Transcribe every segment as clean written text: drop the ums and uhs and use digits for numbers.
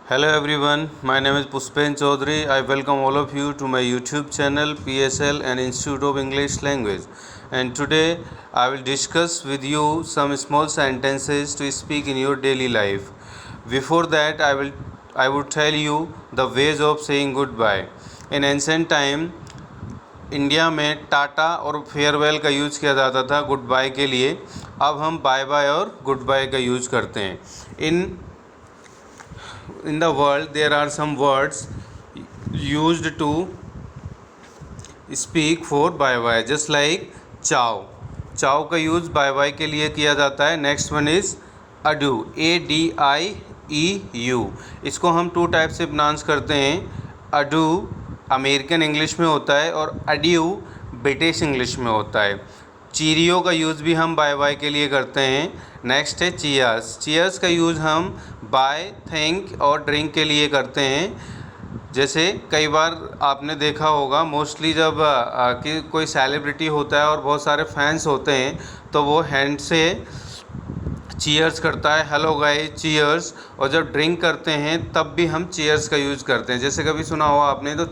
Hello everyone, my name is Puspen Chaudhary. I welcome all of you to my YouTube channel PSL and Institute of English Language. And today I will discuss with you some small sentences to speak in your daily life. Before that I would tell you the ways of saying goodbye. In ancient time India में टाटा और farewell का use किया जाता था good bye के लिए। अब हम बाय बाय और गुड बाय का यूज़ करते हैं। In the world there are some words used to speak for bye bye, just like ciao. ciao का यूज़ बाय बाय के लिए किया जाता है। Next one is ado, ADIEU। इसको हम टू टाइप से प्रोनाउंस करते हैं। अडू अमेरिकन इंग्लिश में होता है और अड्यू ब्रिटिश इंग्लिश में होता है। चीरियो का यूज़ भी हम बाय बाय के लिए करते हैं। नेक्स्ट है चीयर्स। चीयर्स का यूज़ हम बाय, थैंक और ड्रिंक के लिए करते हैं। जैसे कई बार आपने देखा होगा, मोस्टली जब कि कोई सेलिब्रिटी होता है और बहुत सारे फैंस होते हैं तो वो हैंड से चीयर्स करता है, हेलो गाइस चीयर्स। और जब ड्रिंक करते हैं तब भी हम चीयर्स का यूज़ करते हैं। जैसे कभी सुना होगा आपने तो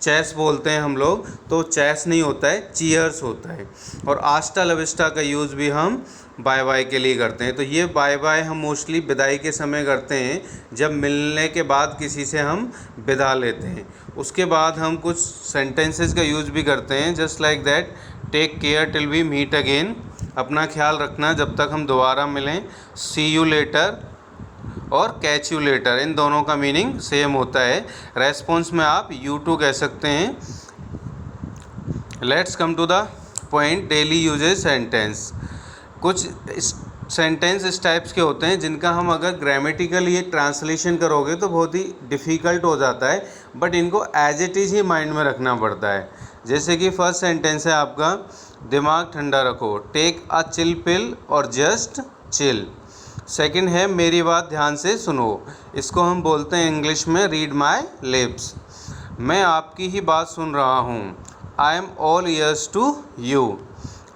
चेस बोलते हैं हम लोग, तो चेस नहीं होता है, चीयर्स होता है। और आस्टा लविस्टा का यूज़ भी हम बाय बाय के लिए करते हैं। तो ये बाय बाय हम मोस्टली विदाई के समय करते हैं, जब मिलने के बाद किसी से हम विदा लेते हैं। उसके बाद हम कुछ सेंटेंसेस का यूज़ भी करते हैं, just like that, take care till we meet again. अपना ख्याल रखना जब तक हम दोबारा मिलें। सी यू लेटर और कैच यू लेटर, इन दोनों का मीनिंग सेम होता है। रेस्पॉन्स में आप यू टू कह सकते हैं। Let's come to the point, daily usages sentence. कुछ सेंटेंस इस टाइप्स के होते हैं जिनका हम अगर ग्रामेटिकली ट्रांसलेशन करोगे तो बहुत ही डिफ़िकल्ट हो जाता है, बट इनको एज इट इज़ ही माइंड में रखना पड़ता है। जैसे कि फर्स्ट सेंटेंस है आपका, दिमाग ठंडा रखो, टेक अ चिल पिल और जस्ट चिल। सेकंड है, मेरी बात ध्यान से सुनो, इसको हम बोलते हैं इंग्लिश में रीड माई लिप्स। मैं आपकी ही बात सुन रहा हूँ, I am all ears to you.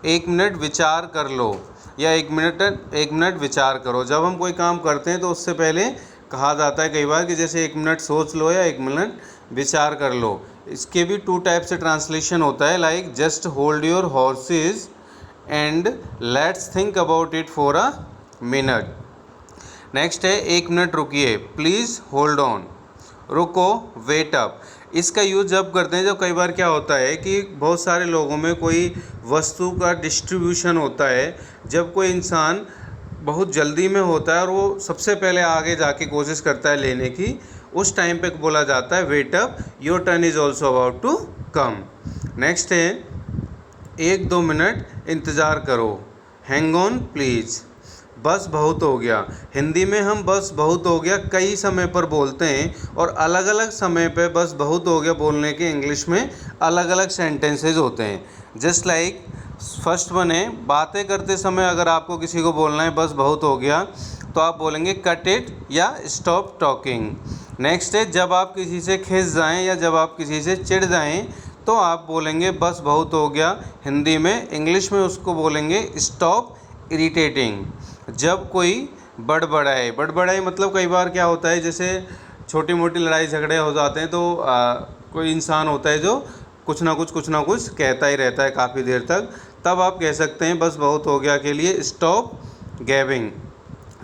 एक मिनट विचार कर लो या एक मिनट विचार करो। जब हम कोई काम करते हैं तो उससे पहले कहा जाता है कई बार कि जैसे एक मिनट सोच लो या एक मिनट विचार कर लो। इसके भी टू टाइप से ट्रांसलेशन होता है, like just hold your horses and let's think about it for a minute. Next है, एक मिनट रुकिए, प्लीज़ होल्ड ऑन, रुको, वेट अप। इसका यूज़ जब करते हैं, जब कई बार क्या होता है कि बहुत सारे लोगों में कोई वस्तु का डिस्ट्रीब्यूशन होता है, जब कोई इंसान बहुत जल्दी में होता है और वो सबसे पहले आगे जाके कोशिश करता है लेने की, उस टाइम पे बोला जाता है wait up, your turn is also about to come. Next है, एक दो मिनट इंतज़ार करो, हैंग ऑन प्लीज़, बस बहुत हो गया। हिंदी में हम बस बहुत हो गया कई समय पर बोलते हैं और अलग अलग समय पे बस बहुत हो गया बोलने के इंग्लिश में अलग अलग सेंटेंसेस होते हैं। जस्ट लाइक फर्स्ट वन है, बातें करते समय अगर आपको किसी को बोलना है बस बहुत हो गया तो आप बोलेंगे कट इट या स्टॉप टॉकिंग। नेक्स्ट है, जब आप किसी से खिंच जाएँ या जब आप किसी से चिढ़ जाएँ तो आप बोलेंगे बस बहुत हो गया हिंदी में। इंग्लिश में उसको बोलेंगे स्टॉप इरिटेटिंग। जब कोई बड़बड़ाए मतलब कई बार क्या होता है, जैसे छोटी मोटी लड़ाई झगड़े हो जाते हैं तो कोई इंसान होता है जो कुछ ना कुछ कहता ही रहता है काफ़ी देर तक, तब आप कह सकते हैं बस बहुत हो गया के लिए स्टॉप गैबिंग।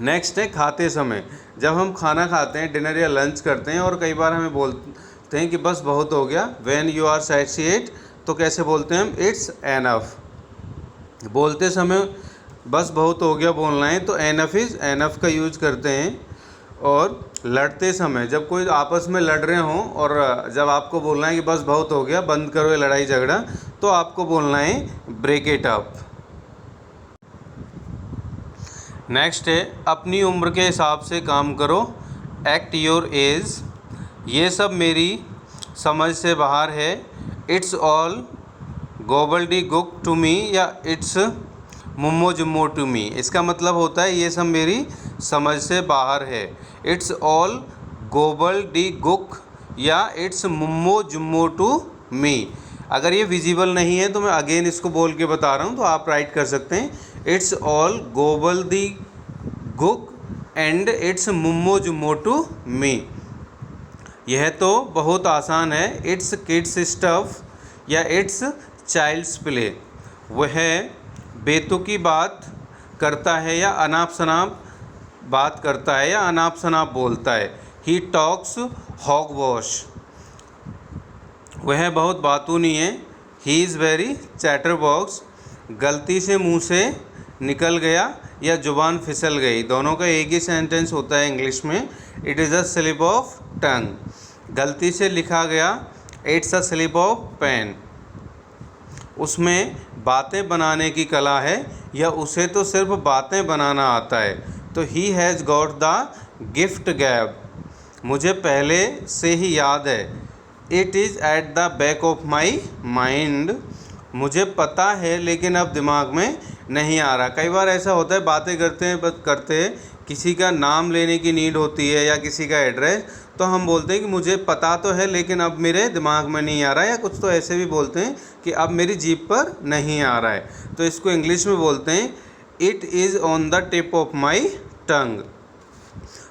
नेक्स्ट है, खाते समय, जब हम खाना खाते हैं, डिनर या लंच करते हैं और कई बार हमें बोलते हैं कि बस बहुत हो गया, व्हेन यू आर सैटिस्फाइड, तो कैसे बोलते हैं हम, इट्स एनफ। बोलते समय बस बहुत हो गया बोलना है तो एनफ इज़ एनफ का यूज़ करते हैं। और लड़ते समय, जब कोई आपस में लड़ रहे हों और जब आपको बोलना है कि बस बहुत हो गया, बंद करो ये लड़ाई झगड़ा, तो आपको बोलना है ब्रेक इट अप। नेक्स्ट है, अपनी उम्र के हिसाब से काम करो, एक्ट योर एज। ये सब मेरी समझ से बाहर है, इट्स ऑल गोबल्डीगुक टू मी या इट्स मुम्मो जुम्मो टू मी। इसका मतलब होता है ये सब मेरी समझ से बाहर है, इट्स ऑल गोबल्डीगुक या इट्स मुम्मो जुम्मो टू मी। अगर ये विजिबल नहीं है तो मैं अगेन इसको बोल के बता रहा हूँ, तो आप राइट कर सकते हैं, it's all gobbledygook and it's mumbo jumbo to me. यह तो बहुत आसान है, इट्स किड्स स्टफ या इट्स चाइल्ड्स प्ले। वह बेतुकी बात करता है या अनाप शनाप बात करता है या अनाप शनाप बोलता है। He talks hogwash. वह बहुत बातूनी है। He is very chatterbox. गलती से मुंह से निकल गया या जुबान फिसल गई, दोनों का एक ही सेंटेंस होता है इंग्लिश में। It is a slip of tongue. गलती से लिखा गया, it's a slip of pen. उसमें बातें बनाने की कला है या उसे तो सिर्फ बातें बनाना आता है। तो he has got the gift गैब। मुझे पहले से ही याद है। It is at the back of my mind. मुझे पता है लेकिन अब दिमाग में नहीं आ रहा। कई बार ऐसा होता है, बातें करते हैं किसी का नाम लेने की नीड होती है या किसी का एड्रेस, तो हम बोलते हैं कि मुझे पता तो है लेकिन अब मेरे दिमाग में नहीं आ रहा है, या कुछ तो ऐसे भी बोलते हैं कि अब मेरी जीभ पर नहीं आ रहा है। तो इसको इंग्लिश में बोलते हैं it is on the tip of my tongue.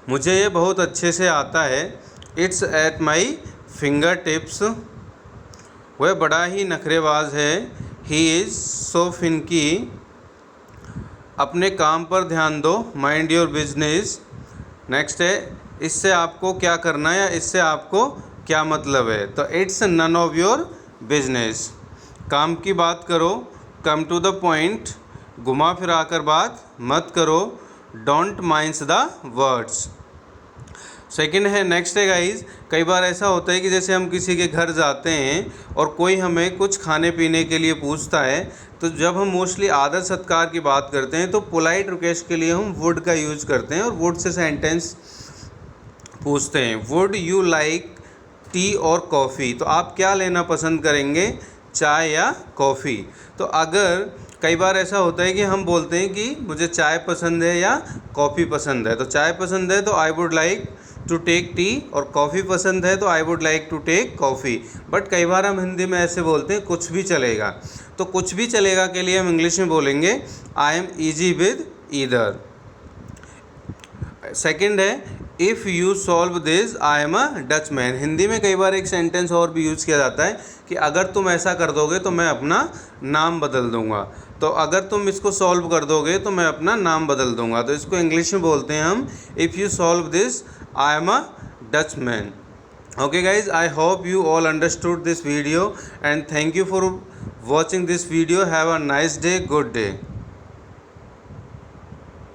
मुझे ये बहुत अच्छे से आता है। It's at my finger tips. वह बड़ा ही नखरेबाज है। He is so finicky. अपने काम पर ध्यान दो, माइंड योर बिजनेस। नेक्स्ट है, इससे आपको क्या करना है या इससे आपको क्या मतलब है। तो it's none of your business. काम की बात करो, कम टू द पॉइंट। घुमा फिरा कर बात मत करो, don't mind the words. Second है, नेक्स्ट है गाइस, कई बार ऐसा होता है कि जैसे हम किसी के घर जाते हैं और कोई हमें कुछ खाने पीने के लिए पूछता है, तो जब हम मोस्टली आदर सत्कार की बात करते हैं तो पोलाइट रिक्वेस्ट के लिए हम वुड का यूज़ करते हैं और वुड से सेंटेंस पूछते हैं। वुड यू लाइक टी और कॉफ़ी। तो आप क्या लेना पसंद करेंगे, चाय या कॉफ़ी। तो अगर कई बार ऐसा होता है कि हम बोलते हैं कि मुझे चाय पसंद है या कॉफ़ी पसंद है। तो चाय पसंद है तो I would like to take tea, और कॉफ़ी पसंद है तो I would like to take coffee. But कई बार हम हिंदी में ऐसे बोलते हैं कुछ भी चलेगा। तो कुछ भी चलेगा के लिए हम इंग्लिश में बोलेंगे I am easy with either. Second है, if you solve this I am a Dutchman. Hindi में कई बार एक सेंटेंस और भी यूज़ किया जाता है कि अगर तुम ऐसा कर दोगे तो मैं अपना नाम बदल दूंगा। तो अगर तुम इसको सॉल्व कर दोगे तो मैं अपना नाम बदल दूंगा। तो इसको इंग्लिश में बोलते हैं हम if you solve this I am a Dutch man. Okay guys, I hope you all understood this video and thank you for watching this video. Have a nice day. Good day.